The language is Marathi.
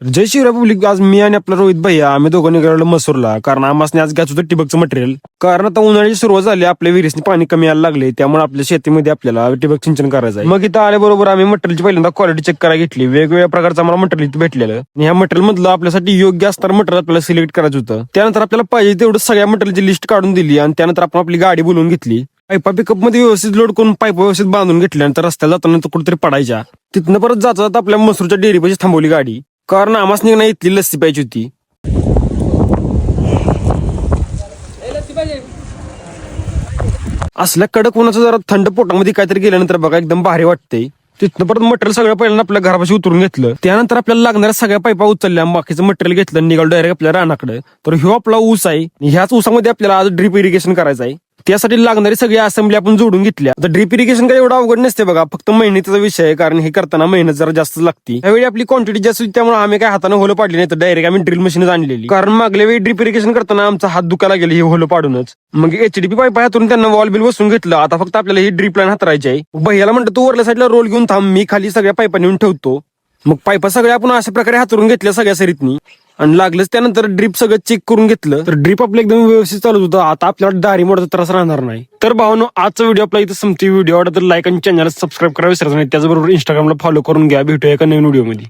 जय शिवराय पब्लिक. आज मी आणि आपला रोहित भैया आम्ही दोघांनी गेलो मसूरला, कारण आम्हाला आज घ्यायचं होतं ठिबकचं मटेरियल. कारण आता उन्हाळ्याची सुरुवात झाली, आपल्या विहिरीसनी पाणी कमी यायला लागले, त्यामुळे आपल्या शेतीमध्ये आपल्याला ठिबक सिंचन करायचं आहे. मग इथं आल्याबरोबर आम्ही मटेरियलची पहिल्यांदा क्वालिटी चेक करायला घेतली. वेगवेगळ्या प्रकारचं आम्हाला मटेरियल इथं भेटलेलं आणि ह्या मटेरियल मधलं आपल्यासाठी योग्य असणारं मटेरियल आपल्याला सिलेक्ट करायचं होतं. त्यानंतर आपल्याला पाहिजे तेवढं सगळ्या मटेरियलची लिस्ट काढून दिली आणि त्यानंतर आपण आपली गाडी बोलवून घेतली. पाईपा पिकअप मध्ये व्यवस्थित लोड करून पाईप व्यवस्थित बांधून घेतल्यानंतर रस्त्याला जाताना तो कुठेतरी पडायच्या. तिथनं परत जाता आपल्या मसूरच्या डेअरीपाशी थांबवली गाडी, कारण आम्हाच नाही इथली लस्सी प्यायची होती. असल्या कडक उन्हाचं जरा थंड पोटामध्ये काहीतरी गेल्यानंतर बघा एकदम भारी वाटते. तिथनं परत मटेरियल सगळं पहिल्यांदा आपल्या घरापाशी उतरून घेतलं. त्यानंतर आपल्याला लागणाऱ्या सगळ्या पाईपा उचलल्या, बाकीचं मटेरियल घेतलं, निघालो डायरेक्ट आपल्या रानाकडे. तर ह्यो आपला ऊस आहे. ह्याच ऊसामध्ये आपल्याला आज ड्रीप इरिगेशन करायचं आहे. त्यासाठी लागणारी सगळी असेंब्ली आपण जोडून घेतल्या. आता ड्रीप इरिगेशन काही एवढं अवघड नसते बघा, फक्त मेहनतीचा विषय आहे, कारण हे करताना मेहनत जरा जास्त लागते. त्यावेळी आपली क्वांटिटी जास्त होती, त्यामुळे आम्ही काय हाताने होलं पाडली नाही, तर डायरेक्ट आम्ही ड्रिल मशीनच आणलेली. कारण मागल्या वेळी ड्रीप इरिगेशन करताना आमचा हात दुखायला गेले हे होलं पाडूनच. मग एचडीपी पाईप हातून त्यांना वॉल बिल बसून घेतलं. आता फक्त आपल्याला ही ड्रीप लाईन हातरायची आहे. भैयाला म्हणतो तू वरल्या साईडला रोल घेऊन थांब, मी खाली सगळ्या पाईपा नेऊन ठेवतो. मग पाईपा सगळ्या आपण अशा प्रकारे हातरून घेतल्या सगळ्या सरीतनी आणि लागलंच त्यानंतर ड्रीप सगळं चेक करून घेतलं. तर ड्रीप आपलं एकदम व्यवस्थित चालत होतं. आता आपल्याला दारी मोडचा त्रास राहणार नाही. तर भावनो, आजचा व्हिडिओ आपला इथं संपते. व्हिडिओ आवडला तर लाईक आणि चॅनल सबस्क्राईब करा विसरायचं नाही. त्याचबरोबर इंस्टाग्रामला फॉलो करून घ्या. भेटूया एका नवीन व्हिडिओमध्ये.